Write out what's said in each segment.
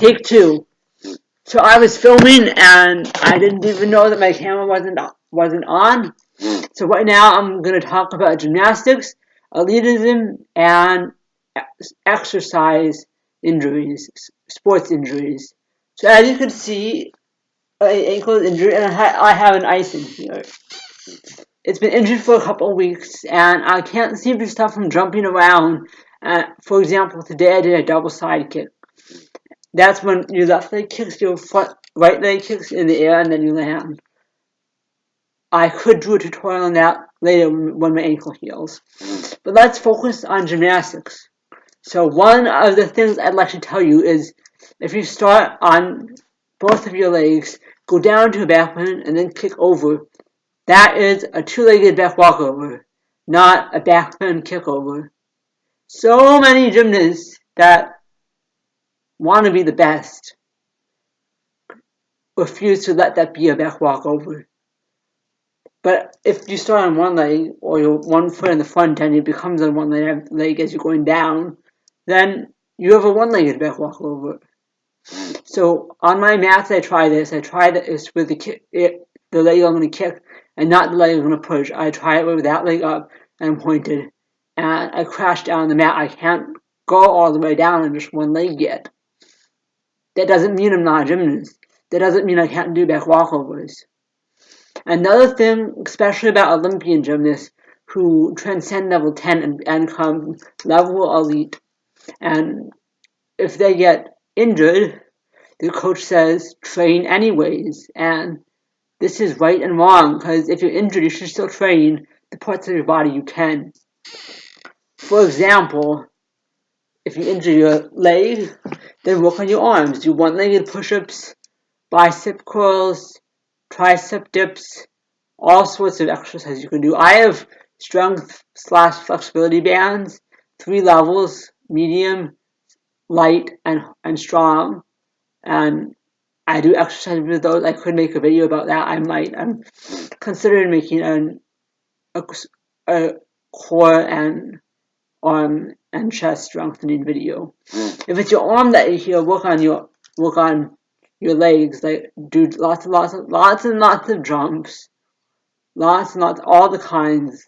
Take two. So I was filming and I didn't even know that my camera wasn't on. So right now I'm going to talk about gymnastics, elitism, and exercise injuries, sports injuries. So as you can see, an ankle injury, and I have an icing here. It's been injured for a couple of weeks, and I can't seem to stop from jumping around. For example, today I did a double side kick. That's when your left leg kicks, your right leg kicks in the air, and then you land. I could do a tutorial on that later when my ankle heals. But let's focus on gymnastics. So one of the things I'd like to tell you is if you start on both of your legs, go down to a back bend and then kick over. That is a two-legged back walkover, not a back bend kickover. So many gymnasts that want to be the best refuse to let that be a back walkover. But if you start on one leg or your one foot in the front and it becomes on one leg as you're going down, then you have a one-legged back walkover. So on my mats, I try this. I try this with the leg I'm going to kick and not the leg I'm going to push. I try it with that leg up and pointed, and I crash down the mat. I can't go all the way down on just one leg yet. That doesn't mean I'm not a gymnast. That doesn't mean I can't do back walkovers. Another thing, especially about Olympian gymnasts who transcend level 10 and become level elite, and if they get injured, the coach says train anyways, and this is right and wrong, because if you're injured, you should still train the parts of your body you can. For example, if you injure your leg, then work on your arms. Do one-legged push-ups, bicep curls, tricep dips, all sorts of exercises you can do. I have strength/flexibility bands, 3 levels, medium, light, and strong. And I do exercises with those. I could make a video about that. I'm considering making a core and arm and chest strengthening video. If it's your arm that you heal, work on your legs. Like do lots and lots of jumps, lots and lots, all the kinds.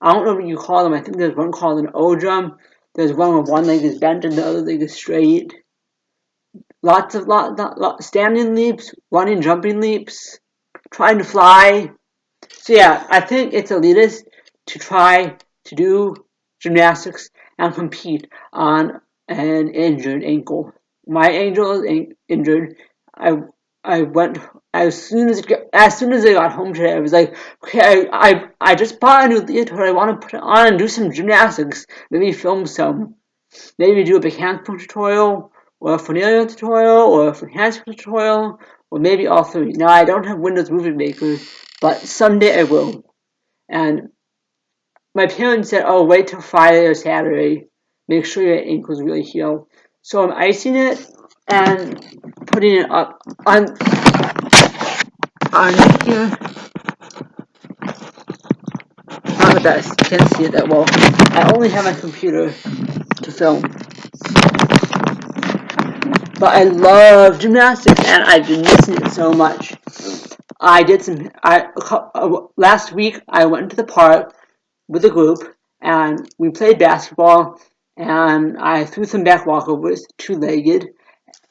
I don't know what you call them. I think there's one called an O jump. There's one where one leg is bent and the other leg is straight. Lots of standing leaps, running, jumping leaps, trying to fly. So yeah, I think it's elitist to try to do gymnastics and compete on an injured ankle. My ankle is injured. I went as soon as I got home today. I was like, okay, I just bought a new leotard. I want to put it on and do some gymnastics. Maybe film some. Maybe do a big handstand tutorial, or a flaneur tutorial, or a free handstand tutorial, or maybe all three. Now I don't have Windows Movie Maker, but someday I will. And my parents said, oh, wait till Friday or Saturday. Make sure your ankle's really healed. So I'm icing it and putting it up on here. Not the best. Can't see it that well. I only have my computer to film. But I love gymnastics and I've been missing it so much. Last week I went to the park with a group and we played basketball and I threw some back walkovers, two-legged,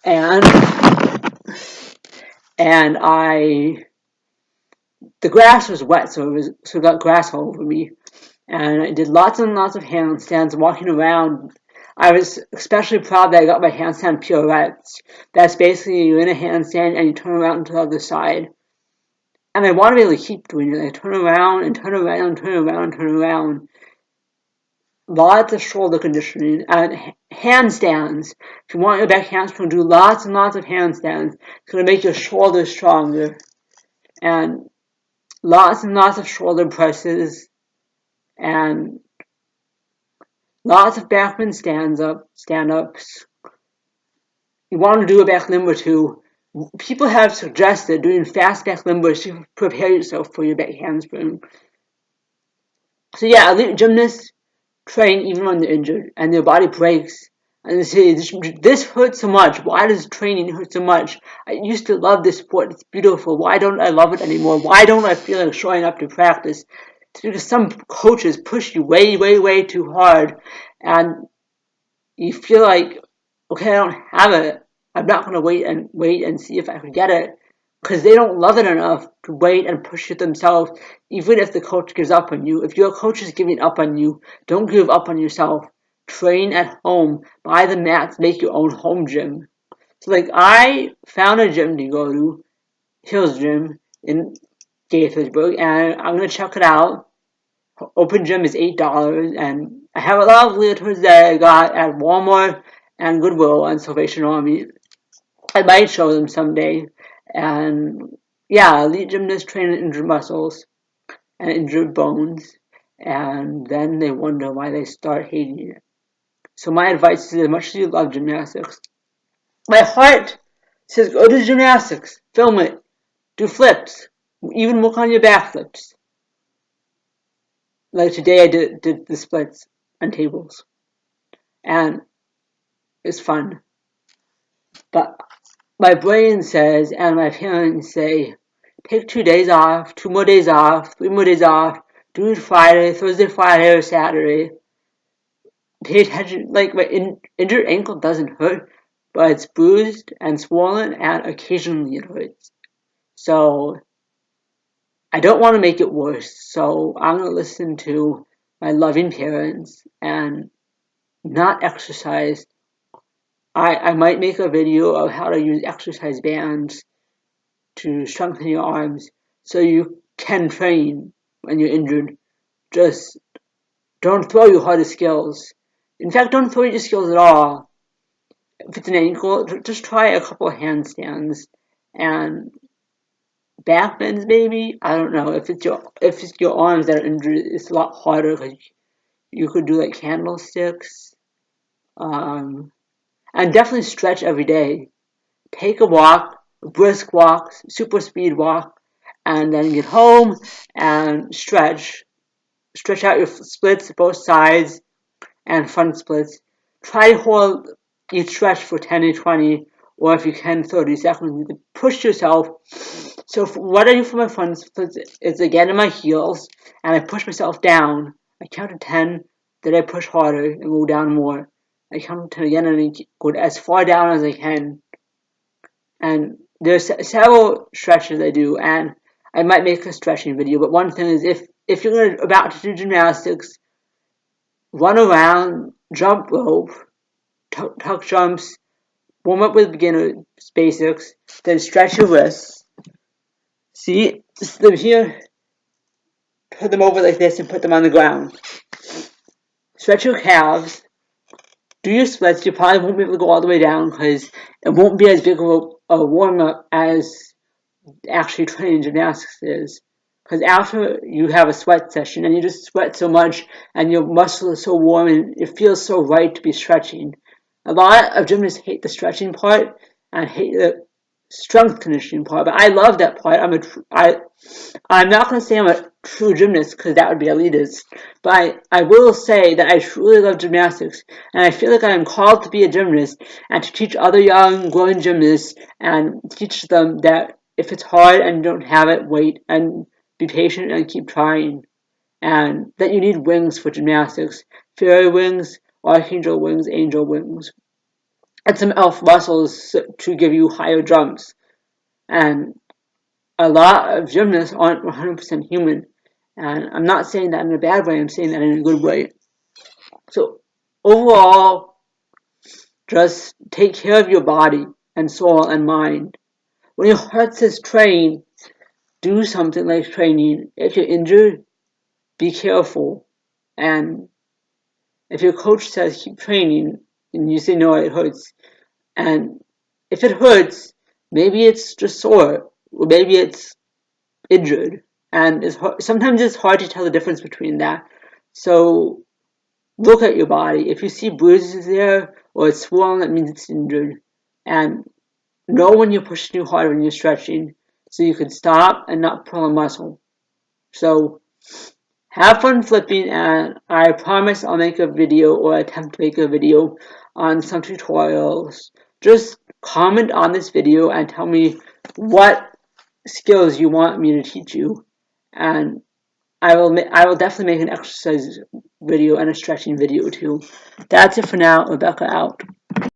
and the grass was wet, so it got grass all over me, and I did lots and lots of handstands walking around. I was especially proud that I got my handstand pirouettes. That's basically you're in a handstand and you turn around to the other side. And I want to be able to keep doing it. I turn around and turn around and turn around and turn around. Lots of shoulder conditioning and handstands. If you want your back handstand, do lots and lots of handstands. It's going to make your shoulders stronger. And lots of shoulder presses. And lots of backbend stand-ups. You want to do a back limber too. People have suggested doing fast back limbers to prepare yourself for your back handspring. So yeah, elite gymnasts train even when they're injured and their body breaks and they say, this hurts so much. Why does training hurt so much? I used to love this sport. It's beautiful. Why don't I love it anymore? Why don't I feel like showing up to practice? It's because some coaches push you way, way, way too hard, and you feel like, okay, I don't have it. I'm not going to wait and see if I can get it, because they don't love it enough to wait and push it themselves, even if the coach gives up on you. If your coach is giving up on you, don't give up on yourself. Train at home. Buy the mats. Make your own home gym. So, like, I found a gym to go to, Hills Gym in Gaithersburg, and I'm going to check it out. Open gym is $8, and I have a lot of leotards that I got at Walmart and Goodwill and Salvation Army. I might show them someday. And yeah, elite gymnasts train injured muscles and injured bones, and then they wonder why they start hating it. So my advice is, as much as you love gymnastics, my heart says go to gymnastics, film it, do flips, even work on your back flips. Like today I did the splits on tables, and it's fun. But my brain says, and my parents say, take 2 days off, 2 more days off, 3 more days off, do it Friday, Thursday, Friday, or Saturday. Pay attention, like my injured ankle doesn't hurt, but it's bruised and swollen, and occasionally it hurts. So I don't want to make it worse, so I'm going to listen to my loving parents and not exercise. I might make a video of how to use exercise bands to strengthen your arms so you can train when you're injured. Just don't throw your hardest skills. In fact, don't throw your skills at all. If it's an ankle, just try a couple of handstands and back bends maybe. I don't know. If it's your arms that are injured, it's a lot harder because you could do like candlesticks. And definitely stretch every day. Take a walk, a brisk walk, super speed walk, and then get home and stretch. Stretch out your splits, both sides and front splits. Try to hold each stretch for 10 to 20, or if you can, 30 seconds. Push yourself. So what I do for my front splits is I get in my heels and I push myself down. I count to 10, then I push harder and go down more. I count to 10 again and I go as far down as I can. And there's several stretches I do, and I might make a stretching video. But one thing is, if you're about to do gymnastics, run around, jump rope, tuck jumps, warm up with beginner basics, then stretch your wrists. See, just them here, put them over like this and put them on the ground. Stretch your calves. Do your splits. You probably won't be able to go all the way down because it won't be as big of a warm up as actually training gymnastics is. Because after you have a sweat session and you just sweat so much and your muscles are so warm and it feels so right to be stretching. A lot of gymnasts hate the stretching part and hate the strength conditioning part, but I love that part. I'm not going to say I'm a true gymnast because that would be elitist, but I will say that I truly love gymnastics, and I feel like I am called to be a gymnast and to teach other young, growing gymnasts and teach them that if it's hard and you don't have it, wait and be patient and keep trying, and that you need wings for gymnastics, fairy wings, archangel wings, angel wings, and some elf muscles to give you higher jumps. And a lot of gymnasts aren't 100% human. And I'm not saying that in a bad way, I'm saying that in a good way. So overall, just take care of your body and soul and mind. When your heart says train, do something like training. If you're injured, be careful. And if your coach says keep training and you say no, it hurts, and if it hurts, maybe it's just sore, or maybe it's injured. And sometimes it's hard to tell the difference between that. So look at your body. If you see bruises there or it's swollen, that means it's injured. And know when you're pushing too hard when you're stretching so you can stop and not pull a muscle. So have fun flipping, and I promise I'll make a video or attempt to make a video on some tutorials. Just comment on this video and tell me what skills you want me to teach you, and I will definitely make an exercise video and a stretching video too. That's it for now. Rebecca out.